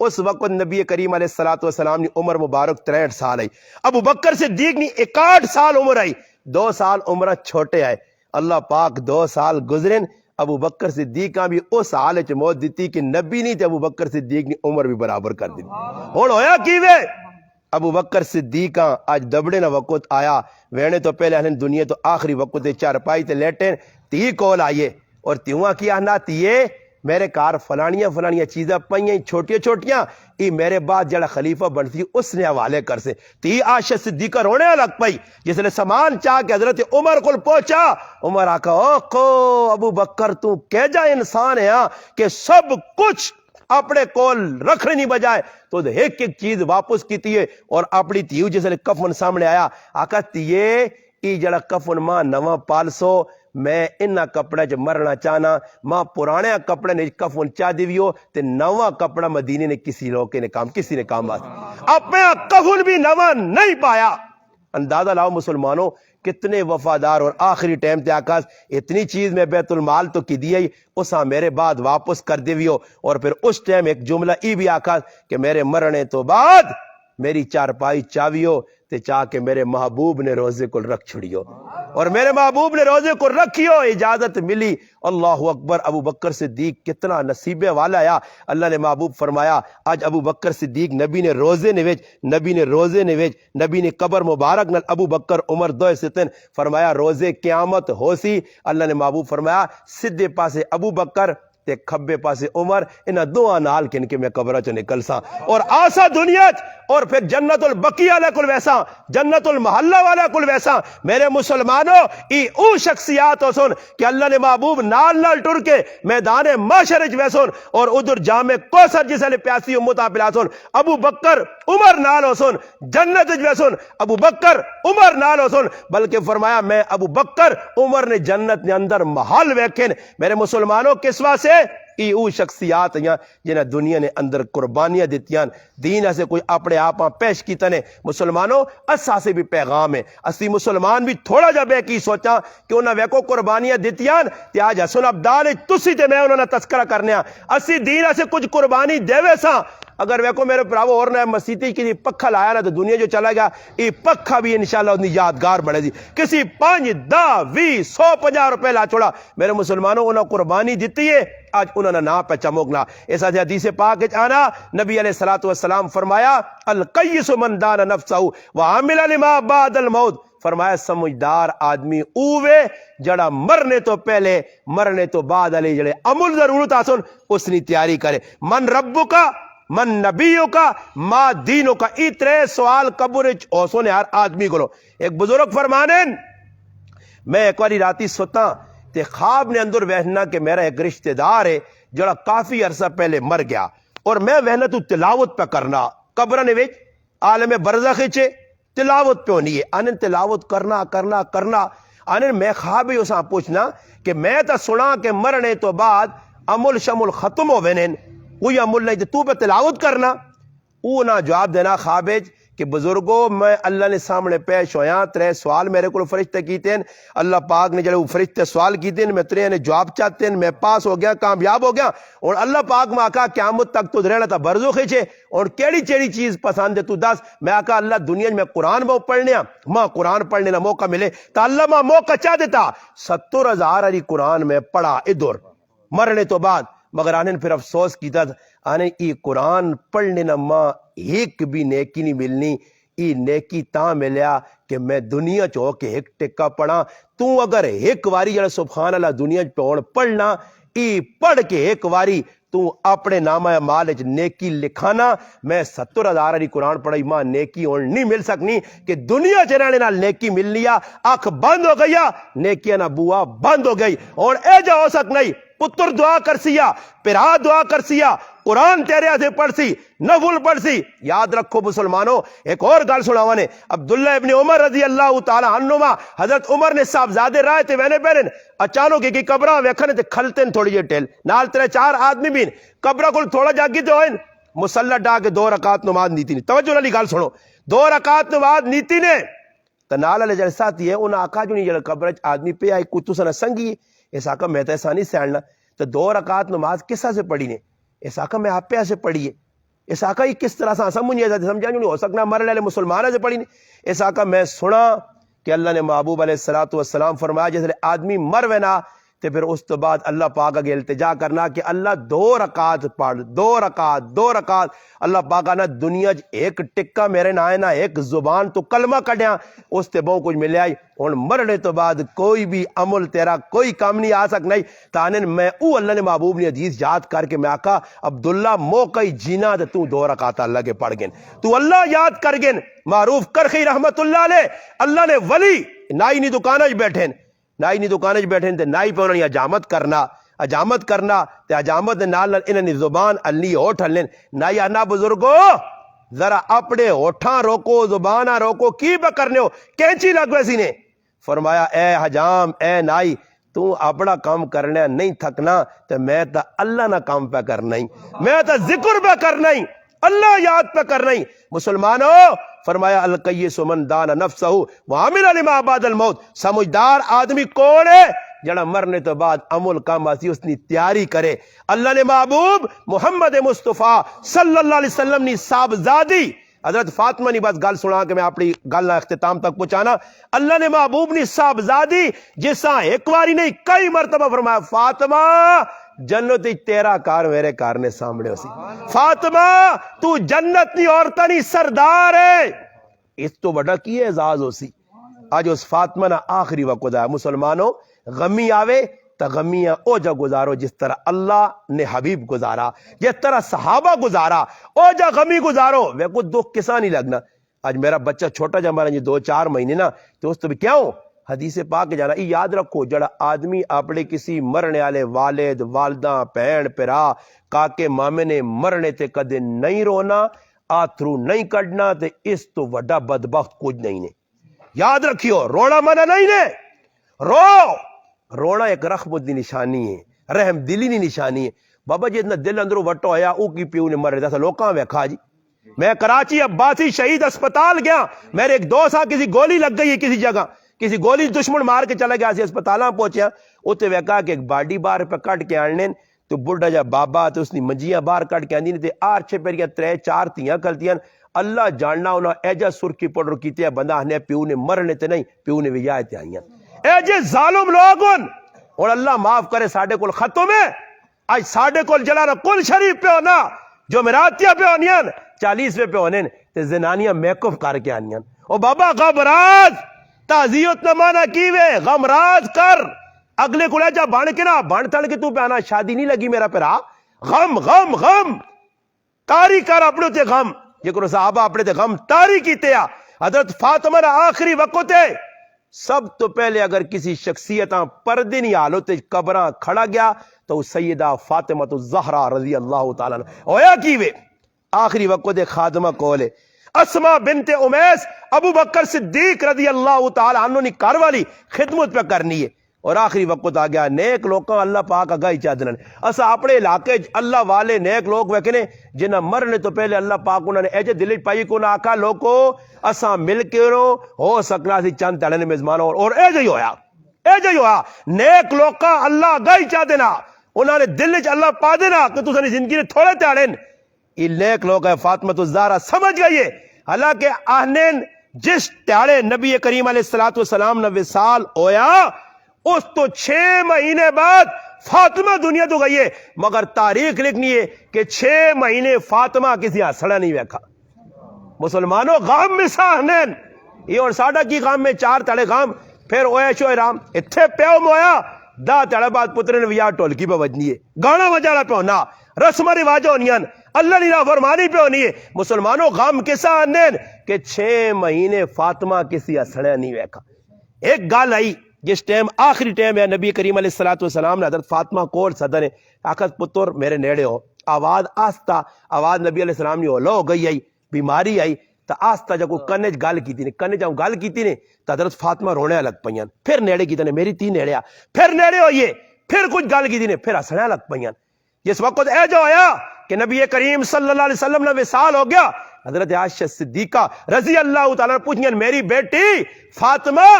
اس وقت نبی کریم علیہ الصلوۃ والسلام نے عمر مبارک 63 سال آئی، ابو بکر صدیق نے 61 سال عمر آئی، 2 سال عمر چھوٹے آئے۔ اللہ پاک 2 سال گزرن ابو بکر صدیق کا بھی اس حال وچ موت دیتی کہ نبی نہیں تے ابو بکر صدیق نے عمر بھی برابر کر دی۔ ہن ہویا کیویں؟ ابو بکر صدیق آج دبڑے نہ وقت آیا وینے تو پہلے ہن دنیا تو آخری وقت چارپائی تے لیٹے تی کول آئیے اور تیواں کیا نہ تیے میرے کار فلانیاں چیزاں پائیں چھوٹیاں چھوٹیاں ای میرے بعد جڑا خلیفہ بنتی اس نے حوالے کر سے تی عائشہ صدیقہ رونے لگ پئی جس نے سامان چاہ کے حضرت عمر کو پہنچا۔ عمر آکا او کو ابو بکر تو کہ جا انسان ہے کہ سب کچھ اپنے کول رکھنے نہیں بجائے تو ایک ایک چیز واپس کیتی ہے۔ اور اپنی تیو جس نے کفن سامنے آیا آکا تیے ای جڑا کفن ماں نواں پالسو میں انہاں کپڑے چ مرنا چاہنا ماں پرانے کپڑے نے کفن چاہ دیویو تے نواں کپڑا مدینے نے کسی لوگ نے کام کسی نے کام اپنے کفن بھی نواں نہیں پایا۔ اندازہ لاؤ مسلمانوں کتنے وفادار، اور آخری ٹائم تے آکاس اتنی چیز میں بیت المال تو کی دی اسا میرے بعد واپس کر دیویو۔ اور پھر اس ٹائم ایک جملہ ای بھی آکاس کہ میرے مرنے تو بعد میری چارپائی چاویو تے چاہ کے میرے محبوب نے روزے کو رکھ چھڑیو، اور میرے محبوب نے روزے کو رکھیو، اجازت ملی۔ اللہ اکبر، ابو بکر صدیق کتنا نصیبے والا ہے۔ اللہ نے محبوب فرمایا آج ابو بکر صدیق نبی نے روزے نویج نبی نے قبر مبارک نال ابو بکر عمر دو ستن فرمایا روزے قیامت ہو سی۔ اللہ نے محبوب فرمایا سدھے پاسے ابو بکر تے کھبے پاسے عمر، انہاں دعا نال کن کے میں قبرہ چ نکل سا اور آسا دنیا اور پھر جنت البقیع والے کل ویسا، جنت المحلہ والے کل ویسا۔ میرے مسلمانوں ای او شخصیات ہو سن کہ اللہ نے محبوب نال نال ٹر کے میدان محشر وچ ویسن اور ادھر جام کوثر جس نے پیاسی امت پلا سن ابو بکر عمر نال ہو سن، جنت وچ ویسن ابو بکر عمر نال ہو سن، بلکہ فرمایا میں ابو بکر عمر نے جنت نے اندر محل ویکھن۔ میرے مسلمانوں کس واسطے یہ وہ شخصیات ہیں جنہیں دنیا نے اندر قربانیاں دیتیاں دین سے کوئی اپنے آپ پیش کیتے نے مسلمانوں اسا سے بھی پیغام ہے اسی مسلمان بھی تھوڑا جا بے کی سوچاں کہ انہاں ویکو قربانیاں دیتیاں تے آج حسن عبدال تسی تے میں انہاں نے تذکرہ کرنے اسی دین سے کچھ قربانی دیوے ساں اگر ویکو میرے پراو اور نہ مسیتی کی پکھا لایا نا تو دنیا جو چلا گیا یہ پکھا بھی انشاءاللہ اتنی یادگار بڑھے دی کسی 5 10 20 150 روپے لا چھوڑا میرے مسلمانوں انہوں قربانی دیتی ہے آج انہوں نے نا پہ چمکنا ایسا حدیث پاک آنا نبی علیہ السلام فرمایا القیس من دان نفسہ وعامل لما بعد الموت فرمایا سمجھدار آدمی اوے جڑا مرنے تو پہلے مرنے تو بعد علی جڑے عمل ضرورت آسن اس نے تیاری کرے من ربو کا من نبیوں کا ما دینوں کا اترے سوال قبر اوسوں نے ہر آدمی کو لو ایک بزرگ فرمانے میں ایک واری راتی سوتا تے خواب نے اندر وہنا کہ میرا ایک رشتہ دار ہے جڑا کافی عرصہ پہلے مر گیا اور میں وہنا تو تلاوت پہ کرنا قبر نے وچ عالم برزخ چے تلاوت پہ ہونی ہے انن تلاوت کرنا انن میں خواب ہی اساں پوچھنا کہ میں تا سنا کہ مرنے تو بعد عمل شمل ختم ہو وینن کوئی عمل نہیں تو پہ تلاوت کرنا او نہ جواب دینا خوابج کہ بزرگوں میں اللہ نے سامنے پیش ہویا 3 سوال میرے کو فرشتے کیتے ہیں اللہ پاک نے جڑے وہ فرشتے سوال کیتے ہیں میں 3 نے جواب چاہتے ہیں میں پاس ہو گیا کامیاب ہو گیا اور اللہ پاک میں آقا قیامت تک تو رہنا تھا برزو خیچے اور کیڑی چیڑی چیز پسند ہے تو دس میں آقا اللہ دنیا میں قرآن میں پڑھنے ماں قرآن پڑھنے نہ موقع ملے تو اللہ ماں موقع چاہ دیتا 70,000 علی قرآن میں پڑھا ادھر مرنے تو بعد مگر آنے پھر افسوس کیتا آنے ای قرآن پڑھنے نہ ماں ایک بھی نیکی نہیں ملنی ای نیکی تاں ملیا کہ میں دنیا چو کے ایک ٹکا پڑھا تو اگر ایک واری جڑا سبحان اللہ دنیا پہ پڑھنا ای پڑھ کے ایک واری تو اپنے نامہ مال نیکی لکھانا میں 70,000 علی قرآن پڑھائی ماں نیکی اور نہیں مل سکنی کہ دنیا چرانے نال نیکی مل لیا آنکھ بند ہو گیا نیکیاں نہ بوا بند ہو گئی اور اے جا ہو سک نہیں پتر دعا کر سیا پرا دعا کر سیا قرآن تیرے سے پڑھ سی نفل پڑھ سی یاد رکھو مسلمانوں ایک اور گل سناوا نے عبداللہ ابن عمر رضی اللہ تعالی عنہما حضرت عمر نے صاحبزادے رائے تے وینے پیرن اچانک کی قبراں ویکھن تے کھلتے تھوڑی جی ٹیل نال 3 4 آدمی بھی قبراں کول تھوڑا جاگی تے ہوئن مصلی ڈا کے 2 رکعت نماز نیتی نے توجہ والی گل سنو 2 رکعت نماز نیتی نے تے نال والے جڑے ساتھی ہے انہاں آکھا جو نہیں جڑا قبر وچ آدمی پہ آئی کوئی تساں سنگی اس آقا میں تو ایسا نہیں سیڑنا تو 2 رکعت نماز کسا سے پڑھی نے اس آقا میں آپ پہ سے پڑھی ہے اس آقا یہ کس طرح سے سمجھ سمجھا جو نہیں ہو سکنا مرنے والے مسلمانوں سے پڑھی نے اس آقا میں سنا کہ اللہ نے محبوب علیہ السلام فرمایا جیسے آدمی مر وینا تے پھر اس تو بعد اللہ پاک اگے التجا کرنا کہ اللہ 2 رکعت پڑھ 2 رکعت اللہ پاک نے دنیا ایک ٹکا میرے نہ نا ایک زبان تو کلمہ کڈیا اس تے بہت کچھ ملیا ہن مرنے تو بعد کوئی بھی عمل تیرا کوئی کام نہیں آ سک نہیں تانن میں او اللہ نے محبوب نے حدیث یاد کر کے میں آقا عبداللہ موقع جینا تے تو 2 رکعت اللہ کے پڑھ گن تو اللہ یاد کر گن معروف کرخی رحمت اللہ علیہ اللہ نے ولی نائی نی دکان وچ بیٹھے نائی نی دکان وچ بیٹھے تے نائی پہ انہوں نے حجامت کرنا تے حجامت دے نال انہاں دی زبان علی ہوٹھ ہلن نائی آنا بزرگو ذرا اپنے ہوٹھاں روکو زباناں روکو کی بہ کرنے ہو کینچی لگ ویسی نے فرمایا اے حجام اے نائی تو اپنا کام کرنا نہیں تھکنا تے میں تا اللہ نہ کام پہ کرنا ہی میں تا ذکر پہ کرنا ہی اللہ یاد پہ کرنا ہی مسلمانوں فرمایا القیس من دان نفسہ وعمل لما بعد الموت سمجھدار آدمی کون ہے جڑا مرنے تو بعد عمل کام آسی اس نے تیاری کرے اللہ نے محبوب محمد مصطفیٰ صلی اللہ علیہ وسلم نے صاحبزادی حضرت فاطمہ نے بس گل سنا کہ میں اپنی گل اختتام تک پہنچانا اللہ نے محبوب نے صاحبزادی جسا ایک واری نہیں کئی مرتبہ فرمایا فاطمہ جنت تیرا کار میرے کار نے سامنے ہو سی فاطمہ تو جنت نی عورتاں نی سردار ہے اس تو بڑا کی اعزاز ہو سی آج اس فاطمہ نا آخری وقت ہے مسلمانوں غمی آوے تا غمیاں او جا گزارو جس طرح اللہ نے حبیب گزارا جس طرح صحابہ گزارا او جا غمی گزارو وہ کو دکھ کسا نہیں لگنا آج میرا بچہ چھوٹا جا ہمارا 2-4 مہینے نا تو اس تو بھی کیا ہوں حدیث پاک جانا یہ یاد رکھو جڑا آدمی اپنے کسی مرنے والے والد والدہ بہن پرا کاکے مامے نے مرنے تے کدے نہیں رونا آتھرو نہیں کڈنا تے اس تو وڈا بدبخت کچھ نہیں نے یاد رکھیو رونا منع نہیں نے رونا ایک رحمت دی نشانی ہے رحم دلی نی نشانی ہے بابا جی اتنا دل اندروں وٹ ہویا او کی پیو نے مر رہا تھا لوکاں ویکھا جی. میں کراچی عباسی شہید اسپتال گیا, میرے ایک دوست آ کسی گولی لگ گئی ہے کسی جگہ, کسی گولی دشمن مار کے چلا گیا سی اسپتالاں پہنچیا اتنے ویکھا کہ ایک باڈی باہر پہ کٹ کے آنے تو بڑھا جا بابا تو اس نے منجیاں باہر کٹ کے آندی نے تے آر چھے پیریاں 3-4 تیاں کلتیاں. اللہ جاننا انہاں ایجا سرخی پاؤڈر کیتے بندہ آنے پیو نے مرنے تے نہیں پیو نے وجائے تے آئیاں ایجے ظالم لوگ اور اللہ معاف کرے ساڈے کول ختم ہے آج ساڈے کول جلانا کل شریف پہ ہونا جو مراتیاں پہ ہونیاں 40ویں پہ ہونے تے زنانیاں میک اپ کر کے آنیاں. او بابا غمراز تعزیت نہ مانا کیوے غمراز کر اگلے کو لے جا بان کے نا بان تھڑ کے تو پہ آنا شادی نہیں لگی میرا پیرا غم غم غم تاری کر اپنے تے غم جکر صحابہ اپنے تے غم تاری کیتے آ. حضرت فاطمہ نا آخری وقت ہے سب تو پہلے اگر کسی شخصیتاں پردے نہیں حال ہوتے قبراں کھڑا گیا تو سیدہ فاطمہ الزہرا رضی اللہ تعالیٰ عنہ ہویا کیوے آخری وقت خادمہ کولے اسما بنت امیس ابو بکر صدیق رضی اللہ تعالیٰ عنہ نے کار والی خدمت پہ کرنی ہے اور آخری وقت آ گیا نیک لوگوں اللہ پاک اگائی چاہدن اسا اپنے علاقے اللہ والے نیک لوگ ویکھنے جنہ مرنے تو پہلے اللہ پاک انہوں نے ایجے دل پائی کو نہ آکا لوگو اسا مل کے ہو سکنا سی چند تڑے نے میزبانوں اور ایجے ہی ہویا نیک لوگاں اللہ اگائی چاہ دینا انہوں نے دل چ اللہ پا دینا کہ تسانی زندگی نے تھوڑے تڑے یہ نیک لوگ ہے. فاطمہ الزہرا سمجھ گئیے حالانکہ آہنین جس تیارے نبی کریم علیہ السلام نے وصال ہویا اس تو 6 مہینے بعد فاطمہ دنیا تو گئی ہے مگر تاریخ لکھنی ہے کہ 6 مہینے فاطمہ کسی ہسڑا نہیں ویکھا. مسلمانوں غام میں ساہنین یہ اور ساڑھا کی غام میں 4 تڑے غام پھر اویش و ارام اتھے پیو مویا 10 تڑے بعد پتر نے ویار ٹولکی پہ وجنی ہے گانا وجانا پہ ہونا رسم رواج ہونیاں اللہ نے فرمانی پہ ہونی ہے. مسلمانوں غام کسا آنین کہ 6 مہینے فاطمہ کسی ہسڑا نہیں ویکھا. ایک گال آئی جس ٹائم آخری ٹائم ہے نبی کریم علیہ السلام نے حضرت فاطمہ کول صدر آخر پتر میرے نیڑے ہو آواز آستا آواز نبی علیہ السلام نے ہولو ہو گئی آئی بیماری آئی تو آستا جب کوئی کنج گل کی کنے جب گل کی تو حضرت فاطمہ رونے لگ پئیاں پھر نیڑے کی میری تھی نیڑے پھر نیڑے ہوئیے پھر کچھ گل کی پھر ہسنے لگ پئیاں. جس وقت اے جو آیا کہ نبی کریم صلی اللہ علیہ وسلم نے وصال ہو گیا حضرت عائشہ صدیقہ رضی اللہ تعالیٰ پوچھیں میری بیٹی فاطمہ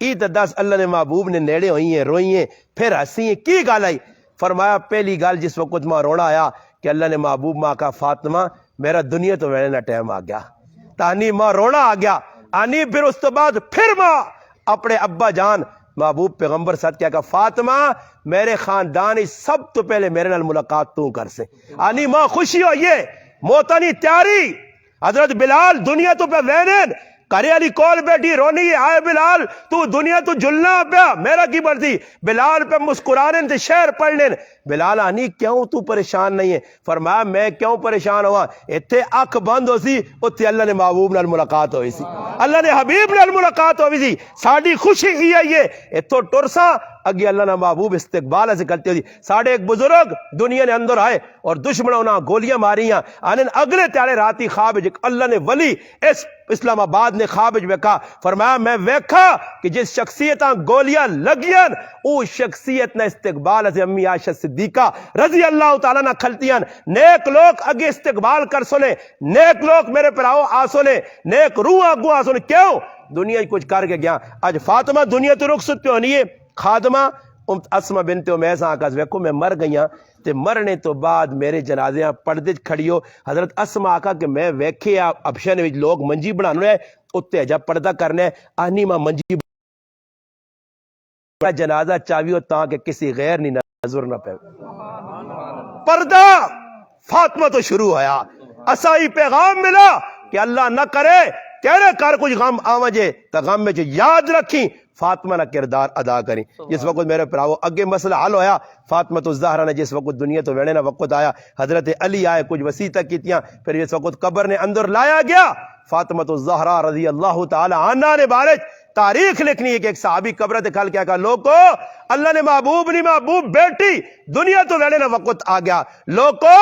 عید 10 اللہ نے محبوب نے نیڑے ہوئی ہیں روئی ہیں پھر ہنسی ہیں کی گال آئی. فرمایا پہلی گال جس وقت ماں رونا آیا کہ اللہ نے محبوب ماں کا فاطمہ میرا دنیا تو وینے ٹائم آ گیا تانی ماں رونا آ گیا آنی پھر اس تو بعد پھر ماں اپنے ابا جان محبوب پیغمبر ساتھ کیا کہ فاطمہ میرے خاندان سب تو پہلے میرے نال ملاقات تو کر سے آنی ماں خوشی ہوئیے موتانی تیاری. حضرت بلال دنیا تو پہ وینن کرے علی کول بیٹھی رونی آئے بلال تو دنیا تو جلنا پیا میرا کی بڑھتی بلال پہ مسکرانے تے شعر پڑھنے بلال آنی کیوں تو پریشان نہیں ہے. فرمایا میں کیوں پریشان ہوا اتھے اکھ بند ہو سی اتھے اللہ نے محبوب نال ملاقات ہوئی سی اللہ نے حبیب نال ملاقات ہوئی سی ساڑی خوشی ہی ہے یہ اتھو ٹرسا اگے اللہ نے محبوب استقبال سے کرتے ہوئی ساڑھے ایک بزرگ دنیا نے اندر آئے اور دشمنوں نے گولیاں ماریاں آنن اگلے تیارے راتی خواب اللہ نے ولی اس اسلام آباد نے خواب ویکھا. فرمایا میں ویکھا کہ جس شخصیتاں گولیاں لگیاں او شخصیت نہ استقبال سے امی عائشہ صدیقہ رضی اللہ تعالیٰ نہ کھلتیاں نیک لوگ اگے استقبال کر سنے نیک لوگ میرے پراؤ آ سنے نیک روح آگو آ سنے کیوں دنیا کچھ کر کے گیا. آج فاطمہ دنیا تو رخصت پہ ہونی ہے خادمہ اسما بنت امیس آکاز ویکھو میں مر گئیاں تے مرنے تو بعد میرے جنازیاں پردے کھڑی ہو حضرت اسما آکا کہ میں ویکھے ابشن وچ لوگ منجی بنانے اتنے جب پردہ کرنے آنی ماں منجی جنازہ چاویو تاں کہ کسی غیر نہیں نظر نہ پہ پردہ فاطمہ تو شروع ہویا اسائی پیغام ملا کہ اللہ نہ کرے تیرے کار کچھ غم آوجے تا غم میں جو یاد رکھیں فاطمہ نہ کردار ادا کریں. جس وقت میرے پراؤ اگے مسئلہ حل ہویا فاطمہ الزہرا نے جس وقت دنیا تو ویڑے نہ وقت آیا حضرت علی آئے کچھ وسیعتیں کیتیاں پھر جس وقت قبر نے اندر لایا گیا فاطمہ الزہرا رضی اللہ تعالی عنہا نے بارے تاریخ لکھنی ہے کہ ایک صحابی قبر دکھال کیا کہا لوگو اللہ نے محبوب نہیں محبوب بیٹی دنیا تو ویڑے نہ وقت آ گیا لوگو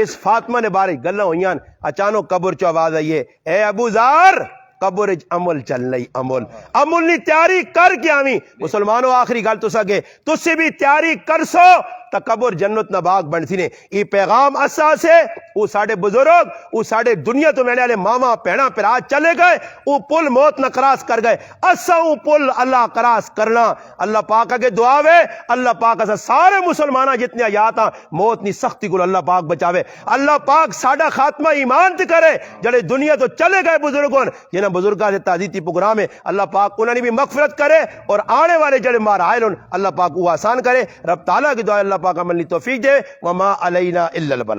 اس فاطمہ نے بارے گلہ ہوئیاں اچانک قبر چو آواز آئیے اے ابو ذر قبر عمل چل نہیں عمل نہیں تیاری کر کے آویں. مسلمانوں آخری گل تو سکے تسی بھی تیاری کر سو تکبر جنت نہ باغ بنسی نے یہ پیغام اسا سے وہ ساڑے بزرگ وہ ساڑے دنیا تو میں نے ماما پہنا پر آج چلے گئے وہ پل موت نہ کراس کر گئے اسا وہ پل اللہ کراس کرنا اللہ پاک کے دعا وے اللہ پاک اسا سارے مسلمانہ جتنے آیات ہیں موت نی سختی کو اللہ پاک بچاوے اللہ پاک ساڑا خاتمہ ایمان تے کرے جڑے دنیا تو چلے گئے بزرگوں جنہیں بزرگاں سے تعزیتی پروگرام ہے اللہ پاک انہوں نے بھی مغفرت کرے اور آنے والے جڑے مارائل اللہ پاک وہ آسان کرے رب تعالیٰ کی دعا اللہ پاک عمل توفیق دے وما علینا الا البلاغ